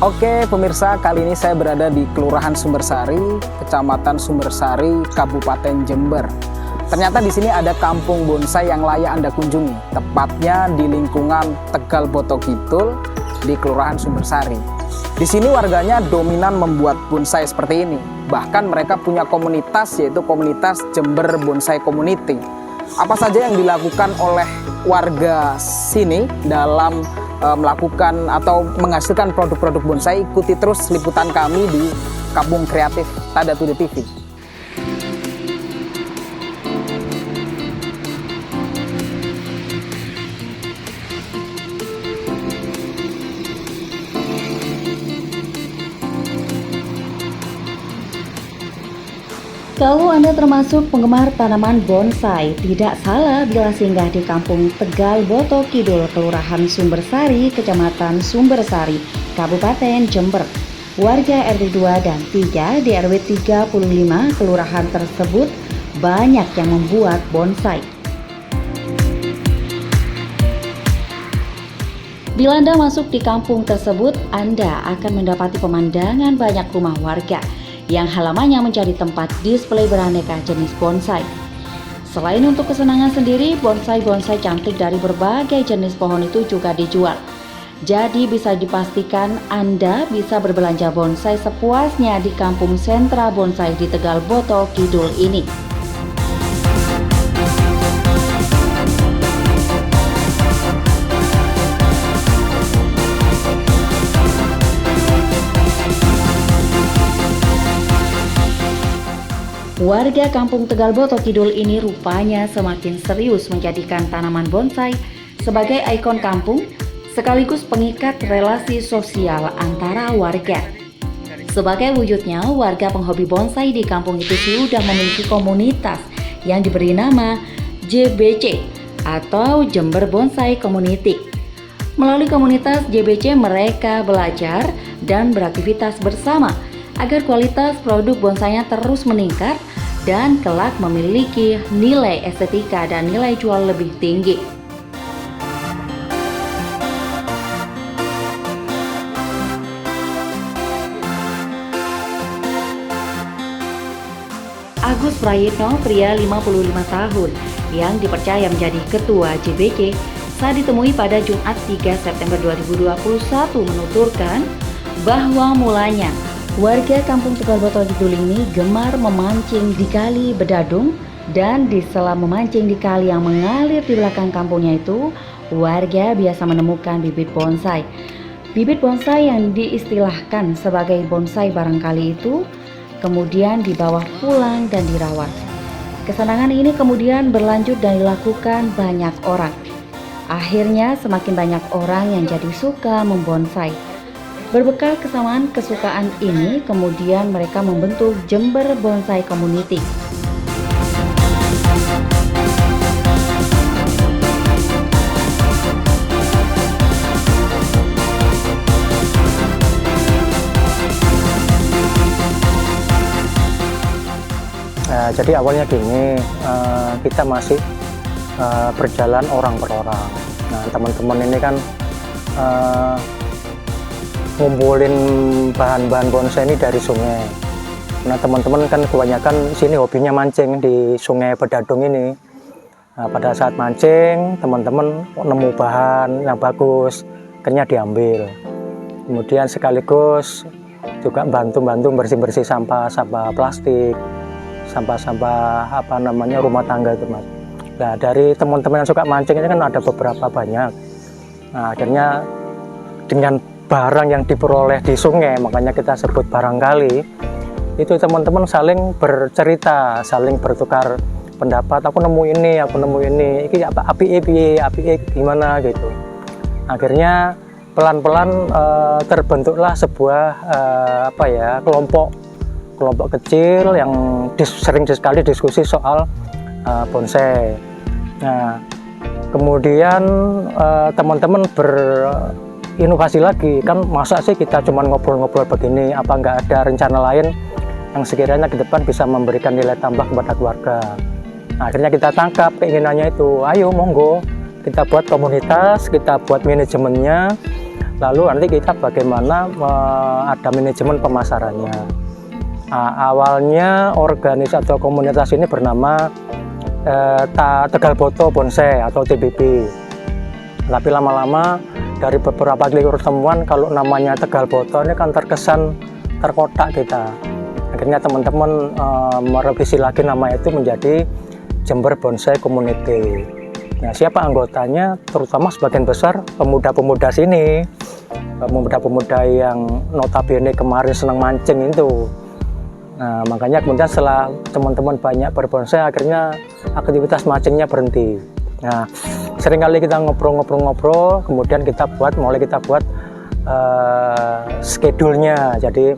Oke pemirsa, kali ini saya berada di Kelurahan Sumbersari, Kecamatan Sumbersari, Kabupaten Jember. Ternyata di sini ada kampung bonsai yang layak Anda kunjungi, tepatnya di lingkungan Tegal Boto Kidul di Kelurahan Sumbersari. Di sini warganya dominan membuat bonsai seperti ini. Bahkan mereka punya komunitas, yaitu komunitas Jember Bonsai Community. Apa saja yang dilakukan oleh warga sini dalam melakukan atau menghasilkan produk-produk bonsai? Ikuti terus liputan kami di Kampung Kreatif Tadatude TV. Kalau Anda termasuk penggemar tanaman bonsai, tidak salah bila singgah di Kampung Tegal Boto Kidul, Kelurahan Sumbersari, Kecamatan Sumbersari, Kabupaten Jember. Warga RT 2 dan 3 di RW 35 kelurahan tersebut banyak yang membuat bonsai. Bila Anda masuk di kampung tersebut, Anda akan mendapati pemandangan banyak rumah warga yang halamannya menjadi tempat display beraneka jenis bonsai. Selain untuk kesenangan sendiri, bonsai-bonsai cantik dari berbagai jenis pohon itu juga dijual. Jadi bisa dipastikan Anda bisa berbelanja bonsai sepuasnya di kampung sentra bonsai di Tegal Boto Kidul ini. Warga Kampung Tegal Boto Kidul ini rupanya semakin serius menjadikan tanaman bonsai sebagai ikon kampung sekaligus pengikat relasi sosial antara warga. Sebagai wujudnya, warga penghobi bonsai di kampung itu sudah memiliki komunitas yang diberi nama JBC atau Jember Bonsai Community. Melalui komunitas JBC mereka belajar dan beraktivitas bersama agar kualitas produk bonsainya terus meningkat dan kelak memiliki nilai estetika dan nilai jual lebih tinggi. Agus Prayitno, pria 55 tahun yang dipercaya menjadi ketua JBC saat ditemui pada Jumat 3 September 2021 menuturkan bahwa mulanya warga Kampung Tegal Boto Kidul ini gemar memancing di Kali Bedadung, dan di sela memancing di kali yang mengalir di belakang kampungnya itu, warga biasa menemukan bibit bonsai. Bibit bonsai yang diistilahkan sebagai bonsai barangkali itu kemudian dibawa pulang dan dirawat. Kesenangan ini kemudian berlanjut dan dilakukan banyak orang. Akhirnya semakin banyak orang yang jadi suka membonsai. Berbekal kesamaan kesukaan ini, kemudian mereka membentuk Jember Bonsai Community. Jadi awalnya gini, kita masih berjalan orang per orang. Nah, teman-teman ini kan ngumpulin bahan-bahan bonsai ini dari sungai. Nah, teman-teman kan kebanyakan sini hobinya mancing di Sungai Bedadung ini. Nah, pada saat mancing, teman-teman nemu bahan yang bagus, akhirnya diambil. Kemudian sekaligus juga bantu-bantu bersih-bersih sampah plastik, sampah rumah tangga itu, Mas. Nah, dari teman-teman yang suka mancing ini kan ada beberapa banyak. Nah, akhirnya dengan barang yang diperoleh di sungai, makanya kita sebut barangkali, itu teman-teman saling bercerita, saling bertukar pendapat. Aku nemu ini, ini api gimana gitu. Akhirnya pelan-pelan terbentuklah sebuah kelompok kecil yang sering sekali diskusi soal bonsai. Nah, kemudian teman-teman inovasi lagi, kan masa sih kita cuma ngobrol-ngobrol begini, apa nggak ada rencana lain yang sekiranya ke depan bisa memberikan nilai tambah kepada keluarga. Nah, akhirnya kita tangkap keinginannya itu, ayo monggo kita buat komunitas, kita buat manajemennya, Lalu nanti kita bagaimana ada manajemen pemasarannya. Awalnya organisasi atau komunitas ini bernama Tegal Boto Bonsai atau TBB. Tapi lama-lama dari beberapa kali pertemuan, kalau namanya Tegal Boto ini kan terkesan terkotak kita. Akhirnya teman-teman merevisi lagi nama itu menjadi Jember Bonsai Community. Nah, siapa anggotanya? Terutama sebagian besar pemuda-pemuda sini, pemuda-pemuda yang notabene kemarin senang mancing itu. Nah, makanya kemudian setelah teman-teman banyak berbonsai, akhirnya aktivitas mancingnya berhenti. Nah, seringkali kita ngobrol-ngobrol, kemudian mulai kita buat schedule-nya. Jadi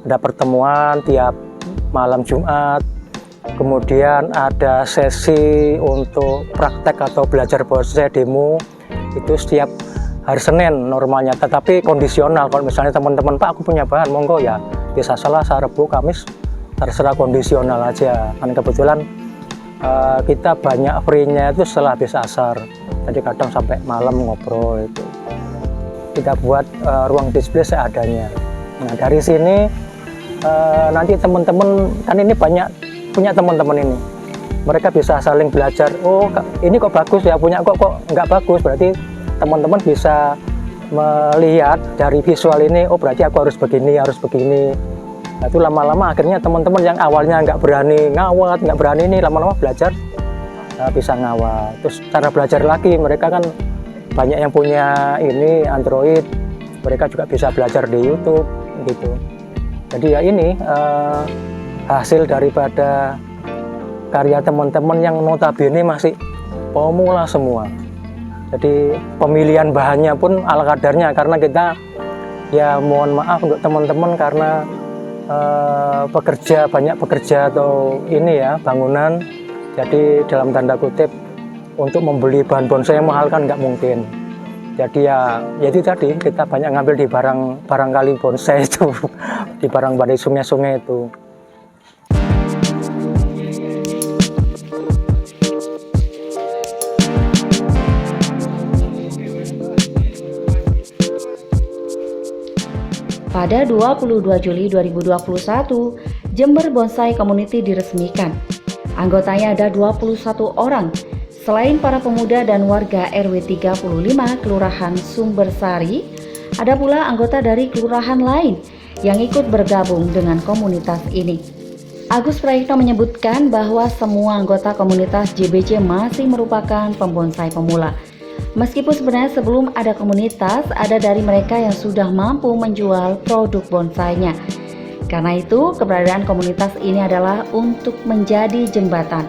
ada pertemuan tiap malam Jumat, kemudian ada sesi untuk praktek atau belajar bonsai demo itu setiap hari Senin normalnya, tetapi kondisional. Kalau misalnya teman-teman, Pak aku punya bahan, monggo ya, bisa Selasa, Rabu, Kamis, terserah, kondisional aja. Kan kebetulan kita banyak free-nya itu setelah habis asar, jadi kadang sampai malam ngobrol itu. Kita buat ruang display seadanya. Nah, dari sini nanti teman-teman, kan ini banyak punya teman-teman ini, mereka bisa saling belajar. Oh, ini kok bagus ya, punya kok nggak bagus, berarti teman-teman bisa melihat dari visual ini, oh berarti aku harus begini, harus begini. Nah, itu lama-lama akhirnya teman-teman yang awalnya nggak berani ngawat, nggak berani ini, lama-lama belajar bisa ngawat. Terus cara belajar lagi, mereka kan banyak yang punya ini Android, mereka juga bisa belajar di YouTube gitu. Jadi ya ini hasil daripada karya teman-teman yang notabene masih pemula semua. Jadi pemilihan bahannya pun ala kadarnya, karena kita ya mohon maaf untuk teman-teman karena banyak pekerja atau ini ya bangunan, jadi dalam tanda kutip untuk membeli bahan bonsai yang mahal kan nggak mungkin. Jadi ya itu tadi, kita banyak ngambil di barang kali bonsai itu di barang dari sungai-sungai itu. Pada 22 Juli 2021, Jember Bonsai Community diresmikan. Anggotanya ada 21 orang. Selain para pemuda dan warga RW 35 Kelurahan Sumbersari, ada pula anggota dari kelurahan lain yang ikut bergabung dengan komunitas ini. Agus Prayitno menyebutkan bahwa semua anggota komunitas JBC masih merupakan pembonsai pemula. Meskipun sebenarnya sebelum ada komunitas, ada dari mereka yang sudah mampu menjual produk bonsainya. Karena itu, keberadaan komunitas ini adalah untuk menjadi jembatan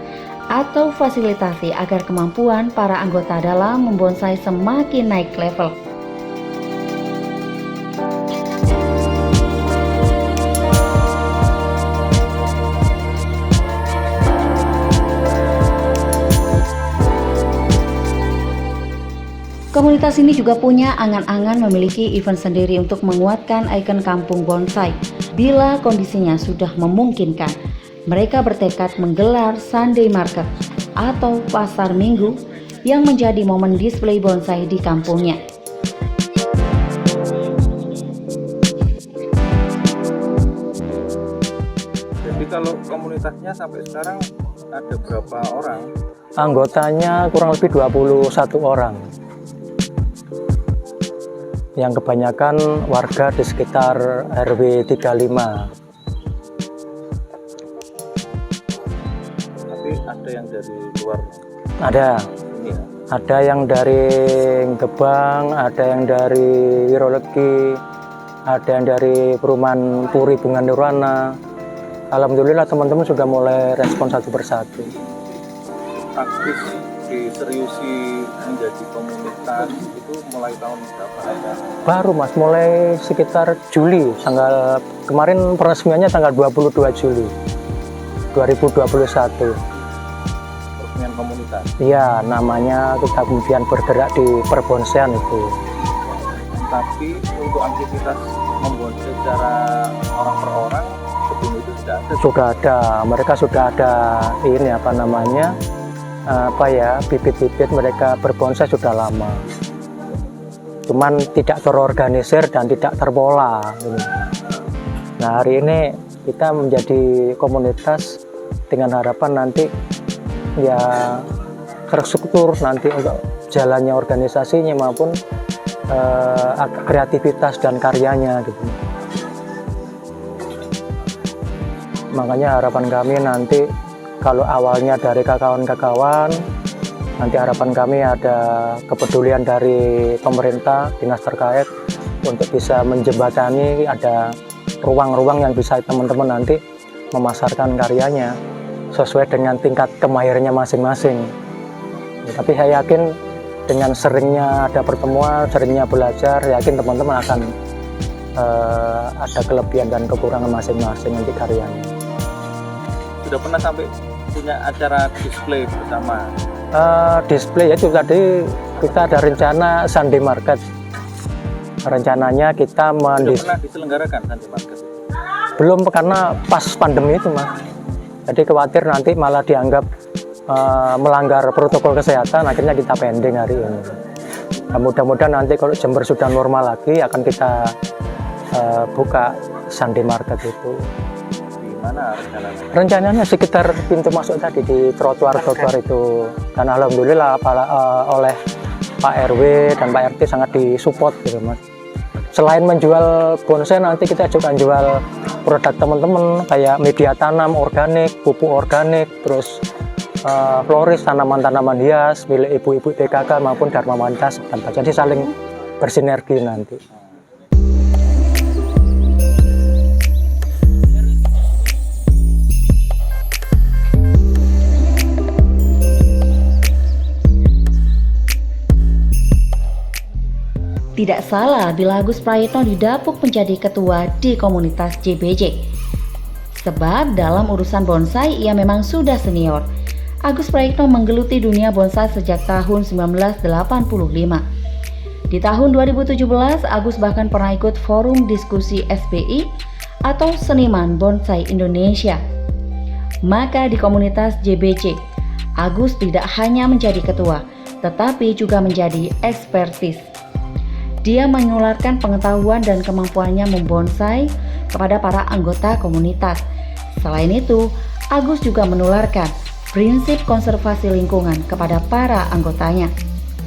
atau fasilitasi agar kemampuan para anggota dalam membonsai semakin naik level. Komunitas ini juga punya angan-angan memiliki event sendiri untuk menguatkan ikon kampung bonsai. Bila kondisinya sudah memungkinkan, mereka bertekad menggelar Sunday Market atau pasar minggu yang menjadi momen display bonsai di kampungnya. Jadi kalau komunitasnya sampai sekarang ada berapa orang? Anggotanya kurang lebih 21 orang. Yang kebanyakan warga di sekitar RW 35. Tapi ada yang dari luar? Ada. Ya. Ada yang dari Gebang, ada yang dari Wirolegi, ada yang dari Perumahan Puri Bunga Nirwana. Alhamdulillah teman-teman sudah mulai respon satu persatu. Aktif diseriusi menjadi komunitas itu mulai tahun berapa? Baru Mas, mulai sekitar Juli, kemarin peresmiannya tanggal 22 Juli 2021. Peresmian komunitas? Iya, namanya kita kemudian bergerak di perbonsaian itu. Tapi untuk aktivitas membonsai secara orang per orang sebelum itu sudah ada? Sudah ada, mereka sudah ada ini bibit-bibit mereka berbonsai sudah lama. cuman tidak terorganisir dan tidak terpola. Nah, hari ini kita menjadi komunitas dengan harapan nanti ya terstruktur nanti untuk jalannya organisasinya maupun kreativitas dan karyanya gitu. Makanya harapan kami nanti kalau awalnya dari kawan-kawan, nanti harapan kami ada kepedulian dari pemerintah, dinas terkait untuk bisa menjembatani, ada ruang-ruang yang bisa teman-teman nanti memasarkan karyanya sesuai dengan tingkat kemahirannya masing-masing. Tapi saya yakin dengan seringnya ada pertemuan, seringnya belajar, yakin teman-teman akan ada kelebihan dan kekurangan masing-masing nanti karyanya. Sudah pernah sampai punya acara display bersama? Display itu tadi kita ada rencana Sunday Market. Rencananya kita Sudah pernah diselenggarakan Sunday Market? Belum, karena pas pandemi itu Mas. Jadi khawatir nanti malah dianggap melanggar protokol kesehatan, akhirnya kita pending hari ini. Nah, mudah-mudahan nanti kalau Jember sudah normal lagi akan kita buka Sunday Market itu. Mana rencananya? Rencananya sekitar pintu masuk tadi di trotoar-trotoar itu, dan alhamdulillah oleh Pak RW dan Pak RT sangat disupport gitu Mas. Selain menjual bonsai, nanti kita juga jual produk teman-teman kayak media tanam organik, pupuk organik, terus floris, tanaman-tanaman hias milik ibu-ibu PKK maupun Dharma Mantas, jadi saling bersinergi nanti. Tidak salah bila Agus Prayitno didapuk menjadi ketua di komunitas JBJ. Sebab dalam urusan bonsai ia memang sudah senior. Agus Prayitno menggeluti dunia bonsai sejak tahun 1985. Di tahun 2017, Agus bahkan pernah ikut forum diskusi SBI atau Seniman Bonsai Indonesia. Maka di komunitas JBJ, Agus tidak hanya menjadi ketua, tetapi juga menjadi ekspertis. Dia menularkan pengetahuan dan kemampuannya membonsai kepada para anggota komunitas. Selain itu, Agus juga menularkan prinsip konservasi lingkungan kepada para anggotanya.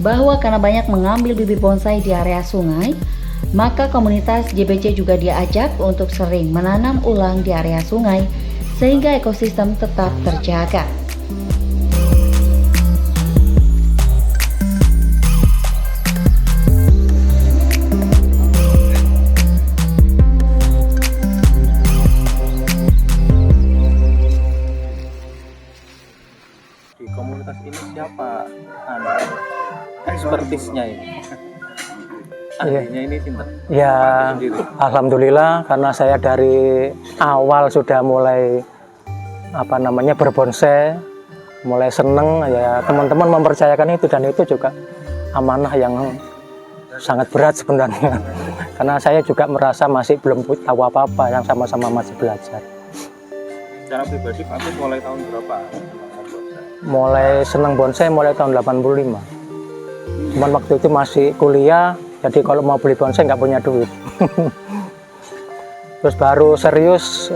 Bahwa karena banyak mengambil bibit bonsai di area sungai, maka komunitas JBC juga diajak untuk sering menanam ulang di area sungai sehingga ekosistem tetap terjaga. Di komunitas ini siapa ekspertisnya ini? Ahlinya ini sinten? Ya, alhamdulillah karena saya dari awal sudah mulai berbonsai, mulai seneng ya, teman-teman mempercayakan itu, dan itu juga amanah yang sangat berat sebenarnya. Karena saya juga merasa masih belum tahu apa-apa, yang sama-sama masih belajar. Secara pribadi Pak Agus mulai tahun berapa? Mulai seneng bonsai mulai tahun 85. Cuman waktu itu masih kuliah, jadi kalau mau beli bonsai nggak punya duit. Terus baru serius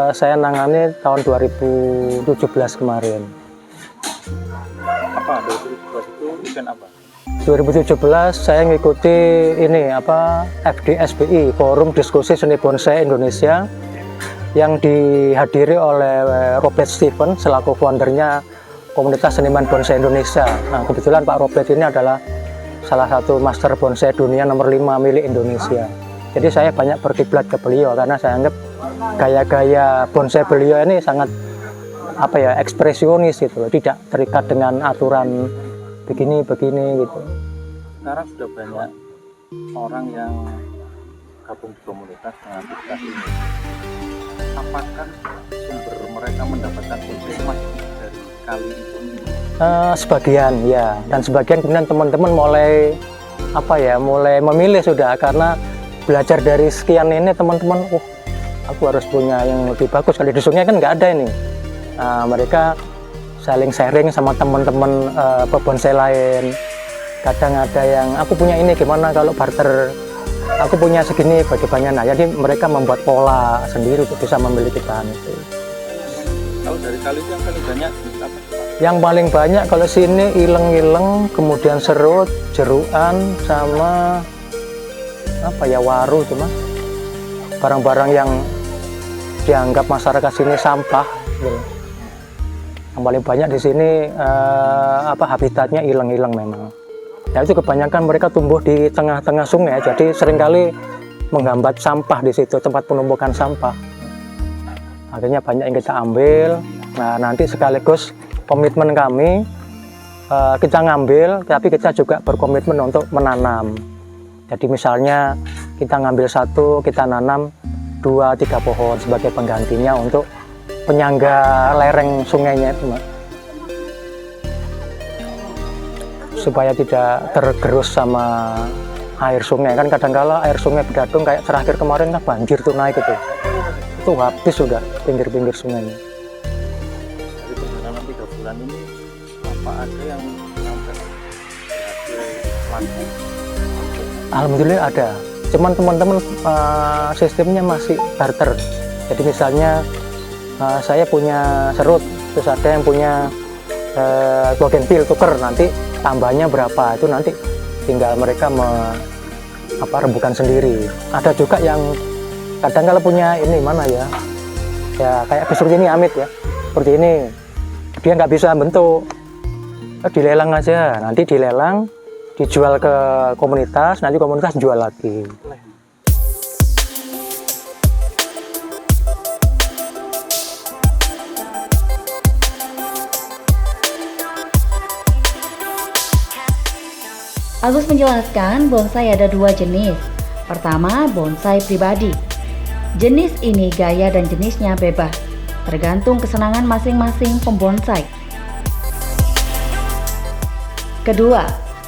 saya nangani tahun 2017 kemarin. Apa 2017 itu event apa? 2017 saya ngikuti ini FDSBI, Forum Diskusi Seni Bonsai Indonesia, yang dihadiri oleh Robert Stephen selaku foundernya Komunitas Seniman Bonsai Indonesia. Nah, kebetulan Pak Robert ini adalah salah satu master bonsai dunia nomor 5 milik Indonesia. Jadi saya banyak berkiblat ke beliau karena saya anggap gaya-gaya bonsai beliau ini sangat ekspresionis gitu loh, tidak terikat dengan aturan begini-begini gitu. Sekarang sudah banyak orang yang gabung di komunitas dengan aktivitas ini. Apakah sumber mereka mendapatkan bonsai emas dari kali itu? Sebagian ya, dan sebagian kemudian teman-teman mulai memilih sudah, karena belajar dari sekian ini teman-teman, aku harus punya yang lebih bagus. Kalau di sungai kan nggak ada ini. Mereka saling sharing sama teman-teman pebonsai lain. Kadang ada yang aku punya ini, gimana kalau barter, aku punya segini bagi banyak. Nah, jadi mereka membuat pola sendiri untuk bisa memiliki bahan itu. Kalau dari kali itu yang paling banyak apa? Yang paling banyak kalau sini ileng-ileng, kemudian serut, jeruan, sama apa ya, waru, cuma barang-barang yang dianggap masyarakat sini sampah. Gitu. Yang paling banyak di sini habitatnya ileng-ileng memang. Ya itu kebanyakan mereka tumbuh di tengah-tengah sungai, jadi seringkali menghambat sampah di situ, tempat penumpukan sampah. Akhirnya banyak yang kita ambil. Nah, nanti sekaligus komitmen kami, kita ngambil, tapi kita juga berkomitmen untuk menanam. Jadi misalnya kita ngambil satu, kita nanam 2-3 pohon sebagai penggantinya untuk penyangga lereng sungainya itu, Mas. Supaya tidak tergerus sama air sungai. Kan kadang-kala air sungai Bedadung kayak terakhir kemarin kan banjir tuh naik itu habis sudah pinggir-pinggir sungainya. Dari perjalanan 3 bulan ini apa ada yang sampai berhasil laku? Alhamdulillah ada, cuman teman-teman sistemnya masih barter. Jadi misalnya saya punya serut, terus ada yang punya bougainville, tuker, nanti tambahnya berapa, itu nanti tinggal mereka rembukan sendiri. Ada juga yang kadang kalau punya ini mana ya kayak seperti ini Amit ya, seperti ini dia nggak bisa bentuk, dilelang aja, nanti dilelang, dijual ke komunitas, nanti komunitas jual lagi. Agus menjelaskan bonsai ada 2 jenis. Pertama, bonsai pribadi. Jenis ini gaya dan jenisnya bebas, tergantung kesenangan masing-masing pembonsai. Kedua,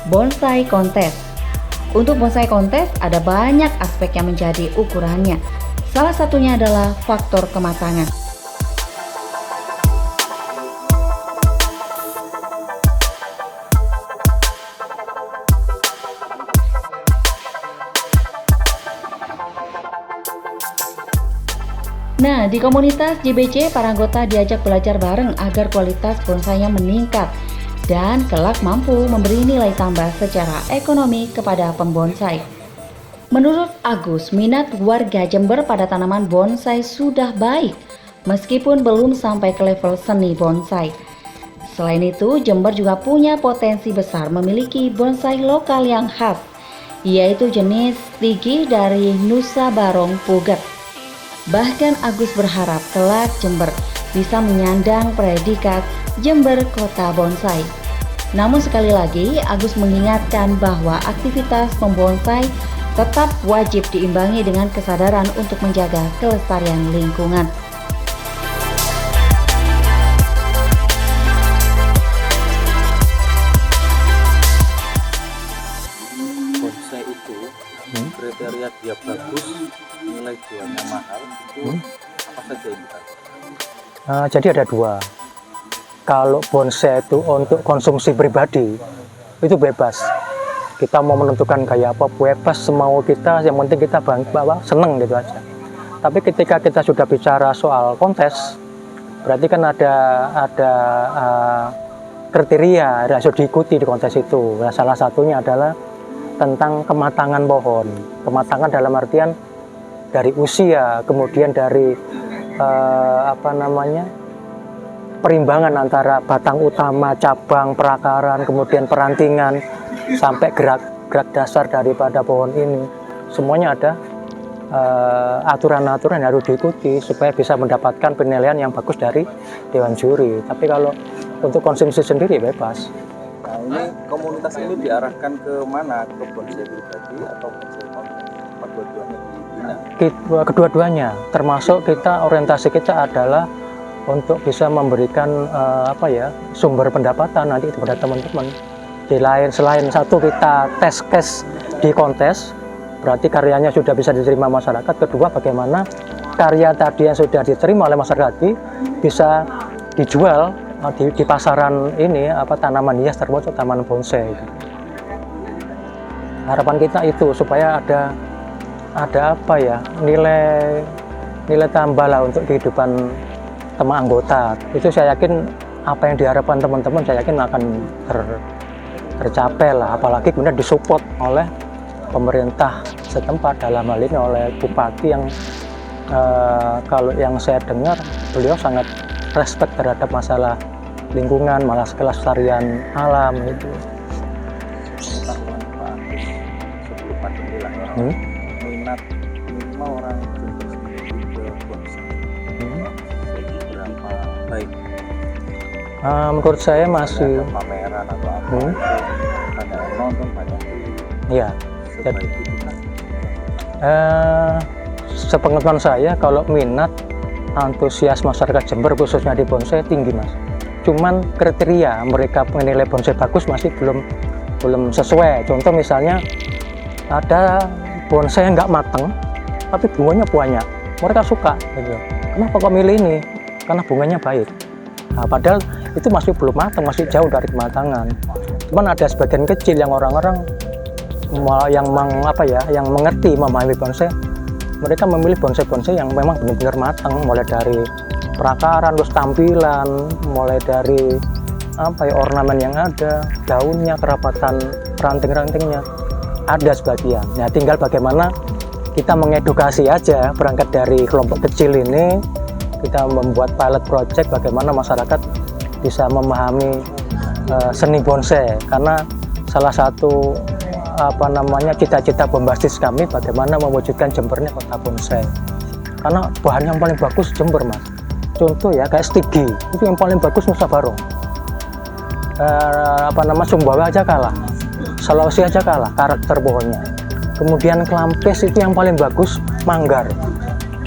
bonsai kontes. Untuk bonsai kontes ada banyak aspek yang menjadi ukurannya. Salah satunya adalah faktor kematangan. Nah, di komunitas JBC, para anggota diajak belajar bareng agar kualitas bonsainya meningkat dan kelak mampu memberi nilai tambah secara ekonomi kepada pembonsai. Menurut Agus, minat warga Jember pada tanaman bonsai sudah baik, meskipun belum sampai ke level seni bonsai. Selain itu, Jember juga punya potensi besar memiliki bonsai lokal yang khas, yaitu jenis Tigih dari Nusa Barong Puget. Bahkan Agus berharap kelak Jember bisa menyandang predikat Jember Kota Bonsai. Namun sekali lagi, Agus mengingatkan bahwa aktivitas membonsai tetap wajib diimbangi dengan kesadaran untuk menjaga kelestarian lingkungan. Bonsai itu kriteria dia bagus, nilai jualnya mahal, itu apa saja yang kita? Jadi ada 2. Kalau bonsai itu untuk konsumsi pribadi, itu bebas. Kita mau menentukan gaya apa, bebas semau kita, yang penting kita seneng gitu aja. Tapi ketika kita sudah bicara soal kontes, berarti kan ada kriteria yang harus diikuti di kontes itu. Nah, salah satunya adalah tentang kematangan pohon. Kematangan dalam artian dari usia, kemudian dari perimbangan antara batang utama, cabang, perakaran, kemudian perantingan, sampai gerak dasar daripada pohon ini. Semuanya ada aturan-aturan yang harus diikuti supaya bisa mendapatkan penilaian yang bagus dari Dewan Juri. Tapi kalau untuk konsumsi sendiri bebas. Nah, ini komunitas ini diarahkan ke mana? Ke bonsai pribadi atau bonsai kontes? Kedua-duanya dibina? Kedua-duanya, termasuk kita orientasi kita adalah untuk bisa memberikan sumber pendapatan nanti kepada teman-teman. Selain satu kita tes case di kontes, berarti karyanya sudah bisa diterima masyarakat. Kedua, bagaimana karya tadi yang sudah diterima oleh masyarakat bisa dijual di pasaran ini, tanaman hias termasuk tanaman bonsai. harapan kita itu supaya ada apa ya, nilai tambah lah untuk kehidupan teman anggota. Itu saya yakin apa yang diharapkan teman-teman, saya yakin akan tercapai lah, apalagi kemudian disupport oleh pemerintah setempat, dalam hal ini oleh bupati yang kalau yang saya dengar beliau sangat respect terhadap masalah lingkungan, malah kelestarian alam itu. Pengetahuan Pak Agus sebelum pandemi lah ya, minat minimal orang Jember sendiri ke bonsai seberapa baik? Menurut saya masih ada pameran atau apa itu ada yang nonton banyak ya. sebaik itu kan? Sepengetahuan saya kalau minat antusias masyarakat Jember khususnya di bonsai tinggi mas. Cuman kriteria mereka menilai bonsai bagus masih belum sesuai. Contoh misalnya ada bonsai yang nggak mateng tapi bunganya banyak, mereka suka gitu. Kenapa kok milih ini? Karena bunganya baik. Nah, padahal itu masih belum matang, masih jauh dari kematangan. Cuman ada sebagian kecil yang orang-orang yang mengerti memahami bonsai, mereka memilih bonsai-bonsai yang memang benar-benar matang, mulai dari perakaran, terus tampilan, mulai dari ornamen yang ada, daunnya, kerapatan ranting-rantingnya, ada sebagian. Nah, tinggal bagaimana kita mengedukasi aja, berangkat dari kelompok kecil ini, kita membuat pilot project bagaimana masyarakat bisa memahami seni bonsai, karena salah satu cita-cita bombastis kami bagaimana mewujudkan Jember ini kota bonsai. Karena bahan yang paling bagus Jember mas. Contoh ya kayak stigi itu yang paling bagus Nusa Barong. Sumbawa aja kalah, Sulawesi aja kalah karakter pohonnya. Kemudian Klampes itu yang paling bagus Manggar.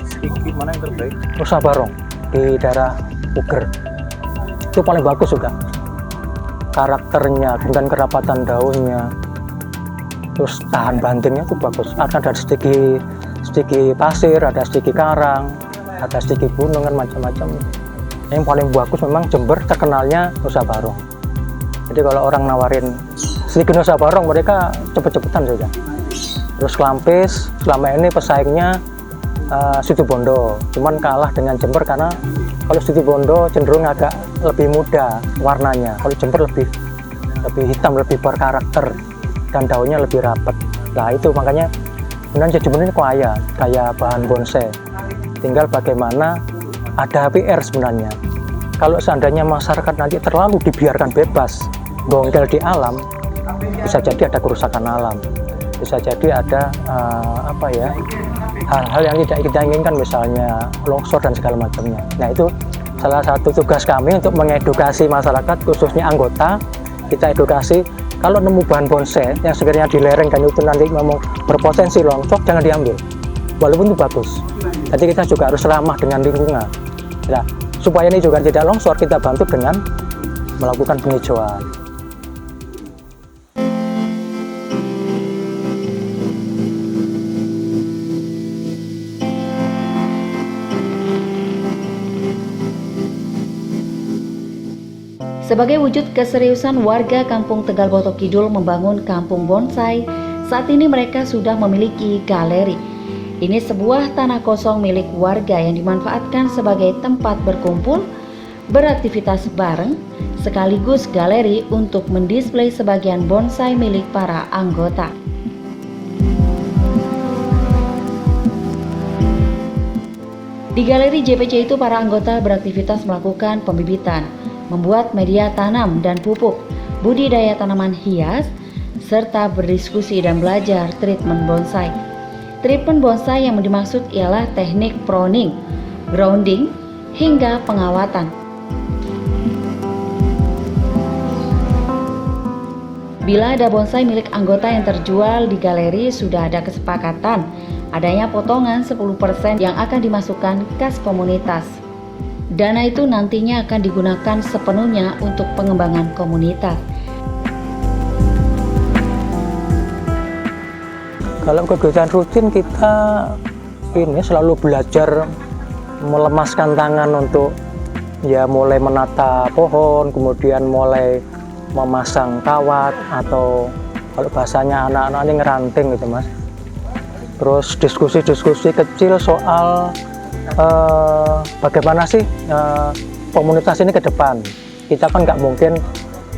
Stigi mana yang terbaik? Nusa Barong di daerah Puger itu paling bagus juga. Karakternya, kemudian kerapatan daunnya, terus tahan bantingnya itu bagus. Ada stigi pasir, ada stigi karang, ada stigi gunung kan macam-macam. Yang paling bagus memang Jember terkenalnya Nusa Barong. Jadi kalau orang nawarin stigi Nusa Barong mereka cepet-cepetan saja. Terus Klampes selama ini pesaingnya Situbondo, cuman kalah dengan Jember karena kalau Situbondo cenderung agak lebih muda warnanya, kalau Jember lebih hitam, lebih berkarakter dan daunnya lebih rapat. Nah itu makanya kemudian Jember ini kaya bahan bonsai. Tinggal bagaimana ada PR sebenarnya. Kalau seandainya masyarakat nanti terlalu dibiarkan bebas bongkel di alam, bisa jadi ada kerusakan alam, bisa jadi ada hal-hal yang tidak kita inginkan, misalnya longsor dan segala macamnya. Nah itu salah satu tugas kami untuk mengedukasi masyarakat, khususnya anggota. Kita edukasi kalau nemu bahan bonsai yang sekiranya di lereng dan itu nanti memang berpotensi longsor, jangan diambil walaupun itu bagus. Jadi kita juga harus ramah dengan lingkungan. Nah, supaya ini juga tidak longsor, kita bantu dengan melakukan penghijauan. Sebagai wujud keseriusan warga Kampung Tegal Boto Kidul membangun kampung bonsai, saat ini mereka sudah memiliki galeri. Ini sebuah tanah kosong milik warga yang dimanfaatkan sebagai tempat berkumpul, beraktivitas bareng, sekaligus galeri untuk mendisplai sebagian bonsai milik para anggota. Di galeri JPC itu para anggota beraktivitas melakukan pembibitan, membuat media tanam dan pupuk, budidaya tanaman hias, serta berdiskusi dan belajar treatment bonsai. Treatment bonsai yang dimaksud ialah teknik pruning, grounding, hingga pengawatan. Bila ada bonsai milik anggota yang terjual di galeri, sudah ada kesepakatan adanya potongan 10% yang akan dimasukkan kas komunitas. Dana itu nantinya akan digunakan sepenuhnya untuk pengembangan komunitas. Kalau kegiatan rutin kita ini selalu belajar melemaskan tangan untuk mulai menata pohon, kemudian mulai memasang kawat atau kalau bahasanya anak-anak ini ngeranting gitu Mas. Terus diskusi-diskusi kecil soal bagaimana sih komunitas ini ke depan. Kita kan nggak mungkin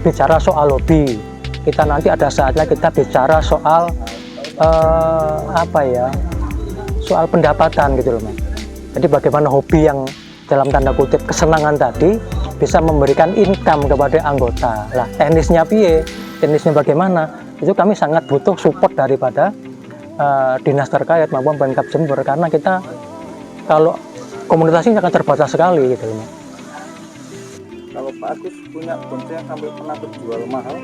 bicara soal hobi, kita nanti ada saatnya kita bicara soal soal pendapatan gitu loh Mas. Jadi bagaimana hobi yang dalam tanda kutip kesenangan tadi bisa memberikan income kepada anggota. Lah teknisnya piye? Teknisnya bagaimana? Itu kami sangat butuh support daripada dinas terkait maupun Pemkab Jember, karena kita kalau komunitas ini akan terbatas sekali gitu loh Mas. Kalau Pak Agus punya bonsai yang sampai pernah terjual mahal?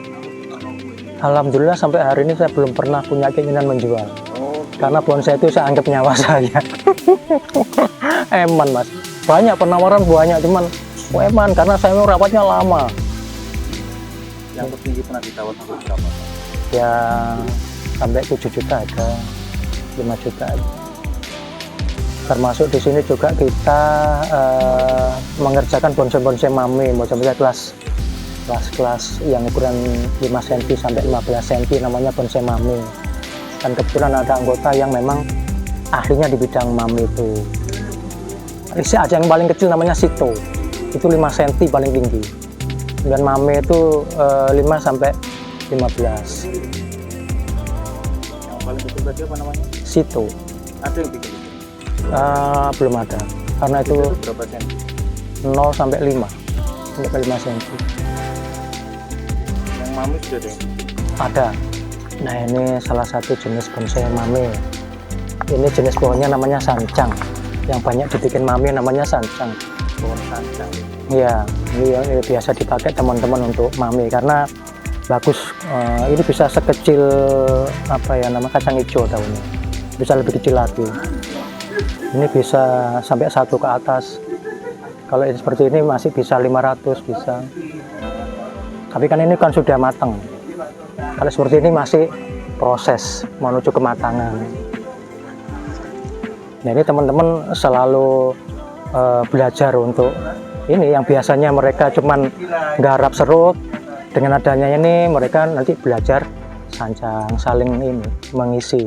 Alhamdulillah sampai hari ini saya belum pernah punya keinginan menjual. Oh, Karena bonsai itu saya anggap nyawa saya. Eman Mas, banyak penawaran banyak, cuman eman karena saya merawatnya lama. yang tertinggi pernah ditawar sampai berapa? Ya sampai 7 juta ada, 5 juta ada. Termasuk di sini juga kita mengerjakan bonsai-bonsai mami, bonsai kelas yang ukuran 5 cm sampai 15 cm, namanya bonsai mami. Dan kebetulan ada anggota yang memang ahlinya di bidang mami itu. Ada yang paling kecil namanya sito, itu 5 cm paling tinggi. Dan mami itu 5 sampai 15. Yang paling kecil tadi apa namanya? Sito. Ada yang bikin itu? Belum ada, karena itu Berapa senti? 0 sampai 5 cm. Yang mami sudah ada yang Ada. Nah ini salah satu jenis bonsai mami. Ini jenis pohonnya namanya sancang. Yang banyak dibikin mami namanya sancang. pohon sancang. Ya, ini biasa dipakai teman-teman untuk mami karena bagus. Ini bisa sekecil nama kacang hijau daunnya. Bisa lebih kecil lagi. Ini bisa sampai 1 ke atas. Kalau ini seperti ini masih bisa 500 bisa. Tapi kan ini kan sudah matang. Kalau seperti ini masih proses menuju kematangan. Nah ini teman-teman selalu belajar untuk ini yang biasanya mereka cuman garap serut, dengan adanya ini mereka nanti belajar sancang, saling ini mengisi.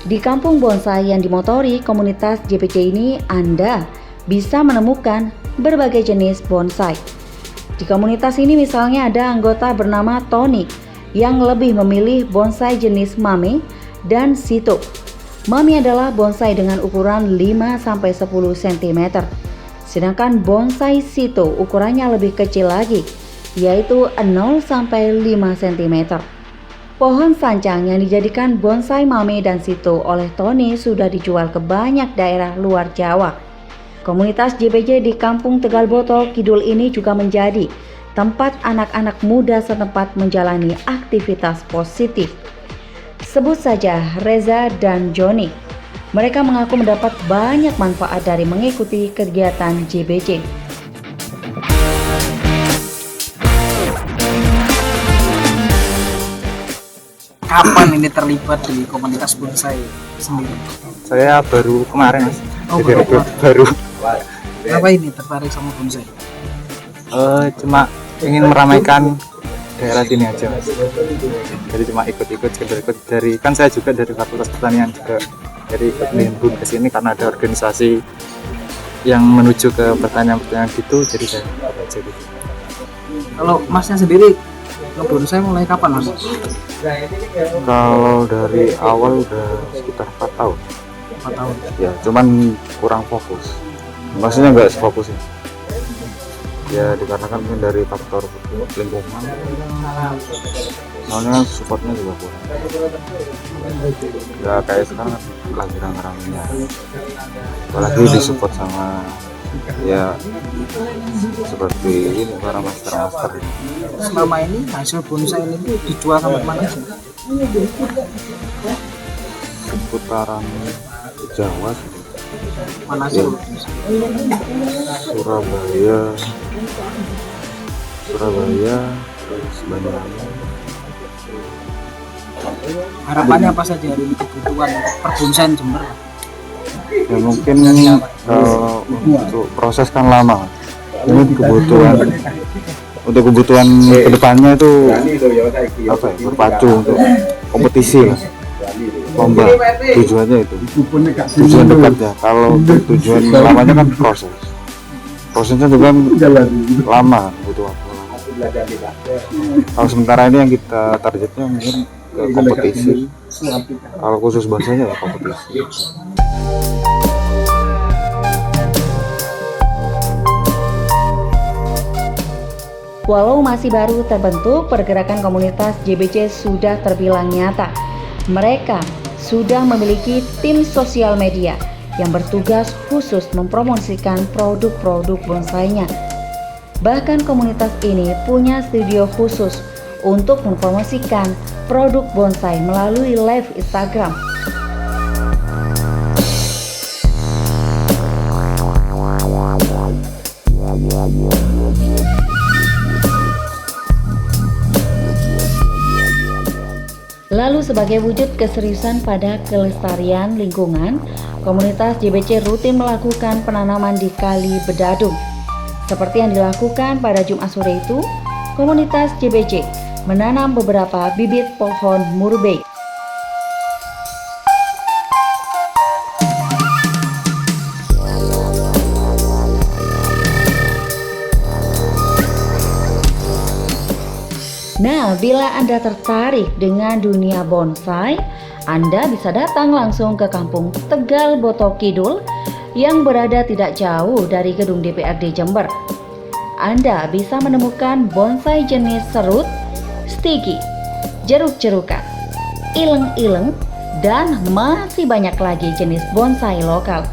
Di kampung bonsai yang dimotori komunitas JBC ini, Anda bisa menemukan berbagai jenis bonsai. Di komunitas ini misalnya ada anggota bernama Tony yang lebih memilih bonsai jenis mame dan sito. Mame adalah bonsai dengan ukuran 5-10 cm. Sedangkan bonsai sito ukurannya lebih kecil lagi, yaitu 0-5 cm. Pohon sancang yang dijadikan bonsai mame dan sito oleh Tony sudah dijual ke banyak daerah luar Jawa. Komunitas JBC di Kampung Tegal Botol Kidul ini juga menjadi tempat anak-anak muda setempat menjalani aktivitas positif. Sebut saja Reza dan Joni. Mereka mengaku mendapat banyak manfaat dari mengikuti kegiatan JBC. Kapan ini terlibat di komunitas bonsai sendiri? Saya baru kemarin Mas. Oh, Jadi baru. baru. Kenapa ini tertarik sama bonsai? Cuma ingin meramaikan daerah sini aja Mas. Jadi cuma ikut-ikut dari kan saya juga dari Fakultas Pertanian juga. Jadi ikut nimbun ke sini karena ada organisasi yang menuju ke pertanian gitu, jadi saya baca gitu. Kalau masnya sendiri ngebonsai mulai kapan Mas? Kalau dari awal udah sekitar 4 tahun. 4 tahun. Ya, cuman kurang fokus. Maksudnya nggak sefokus ya. Ya dikarenakan mungkin dari faktor lingkungan. Soalnya kan supportnya juga kurang. Ya kayak sekarang kan lagi rame-ramenya. Apalagi disupport sama ya seperti ini para master ini. Selama ini hasil bonsai ini tuh dijual sampai mana sih? Seputaran Jawa sih. Mana sih? Surabaya terus Banyuwangi. Harapannya apa saja hari ini kebutuhan untuk perbonsaian Jember? Ya mungkin untuk proses kan lama. Ini kebutuhan kedepannya itu apa ya, berpacu untuk kompetisi lah, lomba. Tujuannya itu tujuan dekat ya. Kalau tujuan lamanya kan prosesnya juga lama, butuh waktu lama. Kalau sementara ini yang kita targetnya mungkin ke kompetisi. Kalau khusus bahasanya ya kompetisi. Walau masih baru terbentuk, pergerakan komunitas JBC sudah terbilang nyata. Mereka sudah memiliki tim sosial media yang bertugas khusus mempromosikan produk-produk bonsainya. Bahkan komunitas ini punya studio khusus untuk mempromosikan produk bonsai melalui live Instagram. Lalu sebagai wujud keseriusan pada kelestarian lingkungan, komunitas JBC rutin melakukan penanaman di Kali Bedadung. Seperti yang dilakukan pada Jumat sore itu, komunitas JBC menanam beberapa bibit pohon murbei. Nah, bila Anda tertarik dengan dunia bonsai, Anda bisa datang langsung ke Kampung Tegal Botok Kidul yang berada tidak jauh dari gedung DPRD Jember. Anda bisa menemukan bonsai jenis serut, stiki, jeruk-jerukan, ileng-ileng, dan masih banyak lagi jenis bonsai lokal.